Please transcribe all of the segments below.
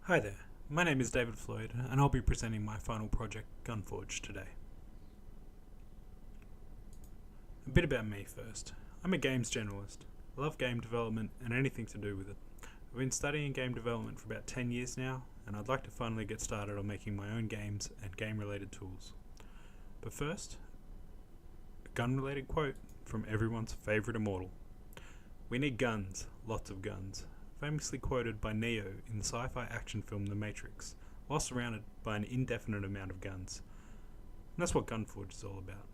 Hi there, my name is David Floyd and I'll be presenting my final project, Gunforge, today. A bit about me first. I'm a games generalist. I love game development and anything to do with it. I've been studying game development for about 10 years now, and I'd like to finally get started on making my own games and game-related tools. But first, a gun-related quote from everyone's favourite immortal. "We need guns, lots of guns," famously quoted by Neo in the sci-fi action film The Matrix, while surrounded by an indefinite amount of guns. And that's what Gunforge is all about.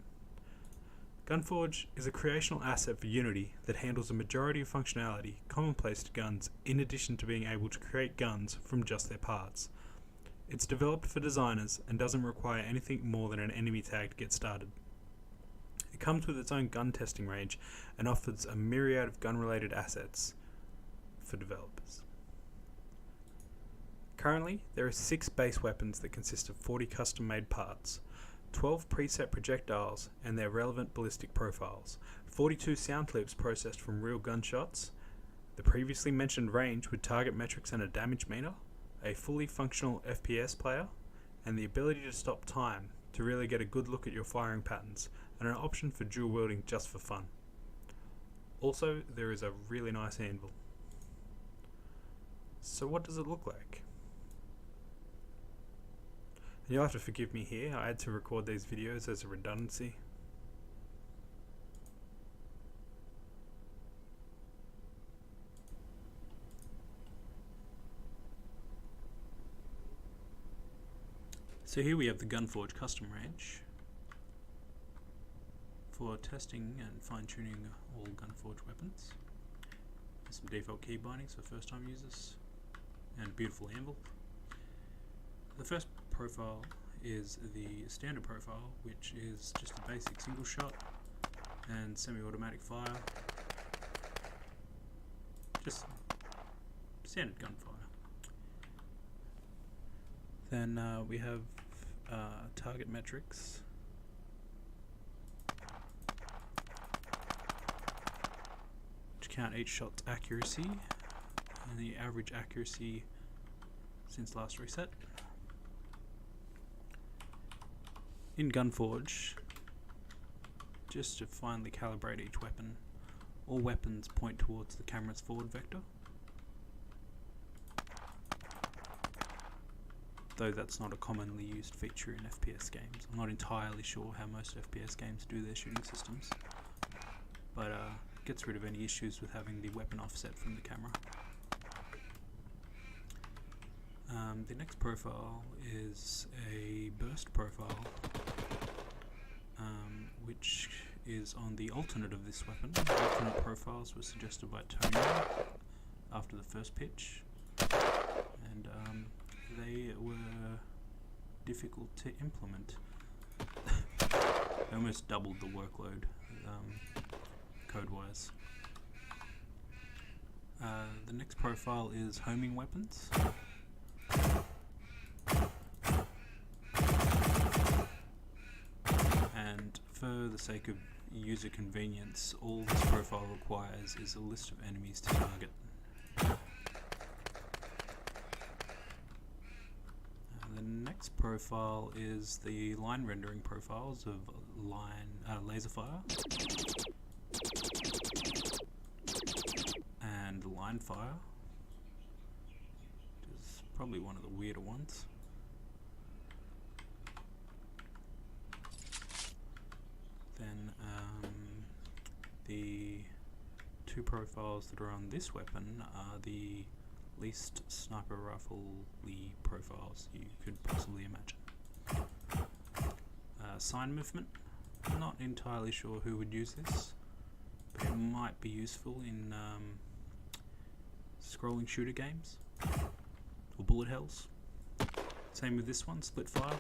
Gunforge is a creational asset for Unity that handles a majority of functionality commonplace to guns, in addition to being able to create guns from just their parts. It's developed for designers and doesn't require anything more than an enemy tag to get started. It comes with its own gun testing range and offers a myriad of gun-related assets for developers. Currently, there are 6 base weapons that consist of 40 custom-made parts, 12 preset projectiles and their relevant ballistic profiles, 42 sound clips processed from real gunshots, the previously mentioned range with target metrics and a damage meter, a fully functional FPS player, and the ability to stop time to really get a good look at your firing patterns, and an option for dual wielding just for fun. Also, there is a really nice anvil. So what does it look like? And you'll have to forgive me here, I had to record these videos as a redundancy. So here we have the Gunforge custom range for testing and fine-tuning all Gunforge weapons. There's some default key bindings for first-time users, and a beautiful anvil. The first profile is the standard profile, which is just a basic single shot and semi-automatic fire, just standard gunfire. Then we have target metrics, which count each shot's accuracy and the average accuracy since last reset. In Gunforge, just to finally calibrate each weapon, all weapons point towards the camera's forward vector, though that's not a commonly used feature in FPS games. I'm not entirely sure how most FPS games do their shooting systems, but gets rid of any issues with having the weapon offset from the camera. The next profile is a burst profile, which is on the alternate of this weapon. Alternate profiles were suggested by Tony after the first pitch, and they were difficult to implement. They almost doubled the workload code-wise. The next profile is homing weapons. And for the sake of user convenience, all this profile requires is a list of enemies to target. The next profile is the line rendering profiles of laser fire and line fire, which is probably one of the weirder ones. Then the 2 profiles that are on this weapon are the least sniper rifle-y profiles you could possibly imagine. Sign movement, I'm not entirely sure who would use this, but it might be useful in scrolling shooter games or bullet hells. Same with this one, split fire.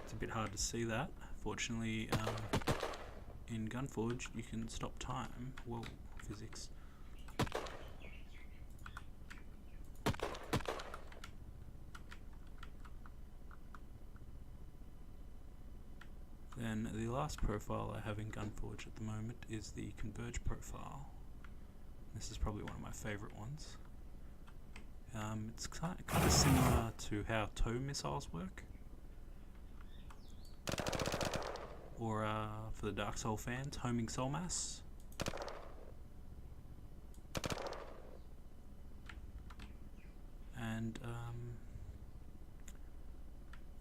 It's a bit hard to see that. Fortunately, in Gunforge you can stop time. Well, physics. Then the last profile I have in Gunforge at the moment is the Converge profile. This is probably one of my favourite ones. It's kind of similar to how tow missiles work. Or for the Dark Soul fans, homing soul mass. And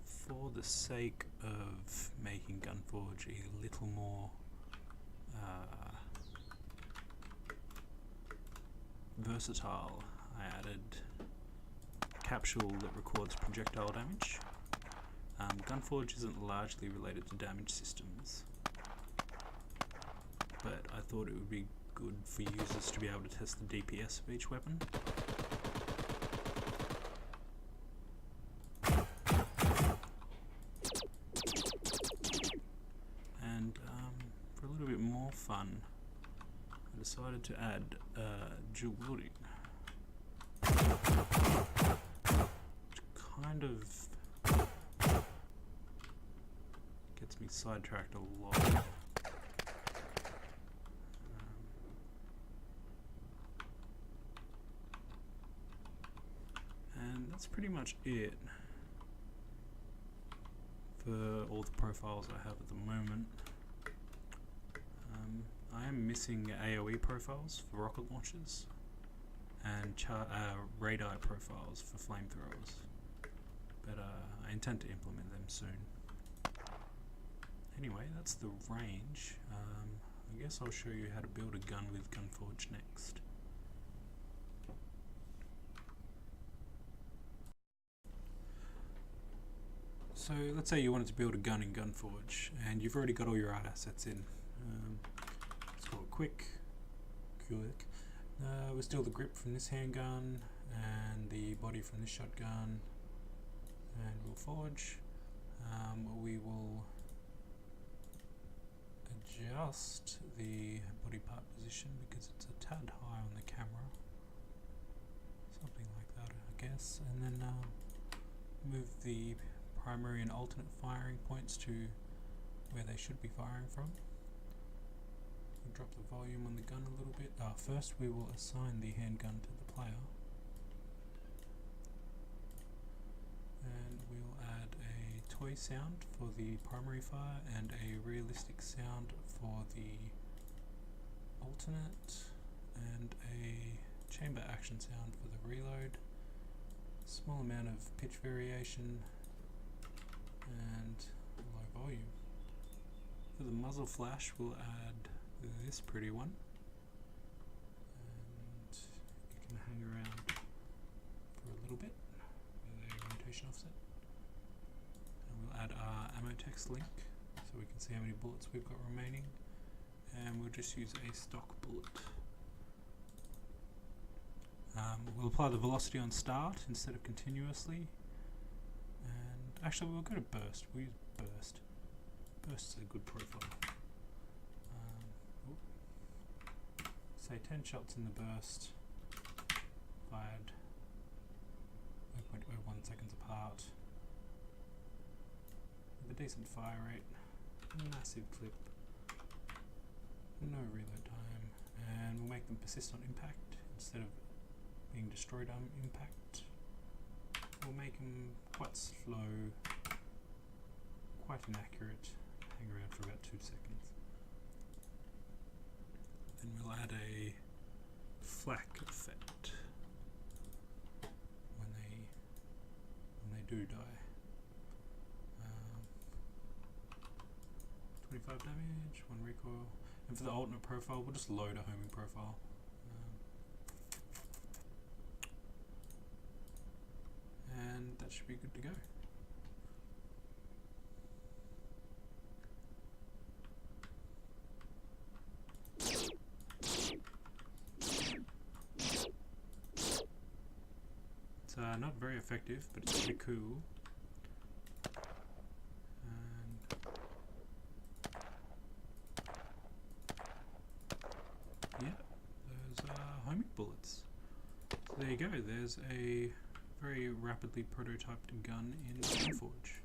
for the sake of making Gunforge a little more versatile, I added a capsule that records projectile damage. Gunforge isn't largely related to damage systems, but I thought it would be good for users to be able to test the DPS of each weapon. And for a little bit more fun, I decided to add dual wielding, which kind of gets me sidetracked a lot. And that's pretty much it for all the profiles I have at the moment. I am missing AoE profiles for rocket launchers and radar profiles for flamethrowers, but I intend to implement them soon. Anyway, that's the range. I guess I'll show you how to build a gun with Gunforge next. So let's say you wanted to build a gun in Gunforge and you've already got all your art assets in. Let's go quick. We'll steal the grip from this handgun and the body from this shotgun, and we'll forge. We will adjust the body part position because it's a tad high on the camera, something like that I guess, and then move the primary and alternate firing points to where they should be firing from. We'll drop the volume on the gun a little bit. First we will assign the handgun to the player, and we'll add a toy sound for the primary fire and a realistic sound for the alternate, and a chamber action sound for the reload. Small amount of pitch variation and low volume. For the muzzle flash we'll add this pretty one, and it can hang around for a little bit with a rotation offset. And we'll add our ammo text link so we can see how many bullets we've got remaining, and we'll just use a stock bullet. We'll apply the velocity on start instead of continuously, and actually we'll go to burst. We'll use burst. Burst is a good profile. Say 10 shots in the burst, fired 0.01 seconds apart, with a decent fire rate, massive clip, no reload time, and we'll make them persist on impact instead of being destroyed on impact. We'll make them quite slow, quite inaccurate, hang around for about 2 seconds. Then we'll add a flak effect when they do die. 25 damage, 1 recoil, and for the alternate profile we'll just load a homing profile. And that should be good to go. It's not very effective, but it's pretty cool. And yeah, those are homing bullets. So there you go, there's a very rapidly prototyped gun in Gunforge.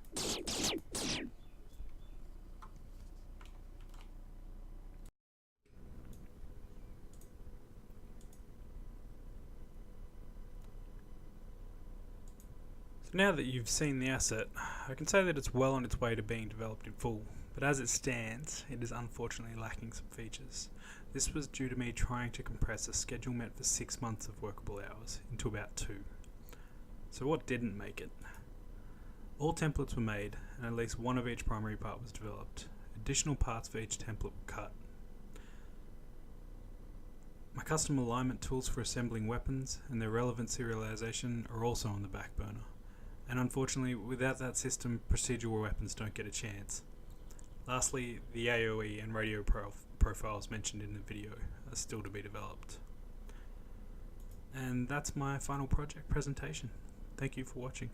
Now that you've seen the asset, I can say that it's well on its way to being developed in full, but as it stands, it is unfortunately lacking some features. This was due to me trying to compress a schedule meant for 6 months of workable hours into about 2. So what didn't make it? All templates were made, and at least one of each primary part was developed. Additional parts for each template were cut. My custom alignment tools for assembling weapons and their relevant serialization are also on the back burner. And unfortunately, without that system, procedural weapons don't get a chance. Lastly, the AoE and radio profiles mentioned in the video are still to be developed. And that's my final project presentation. Thank you for watching.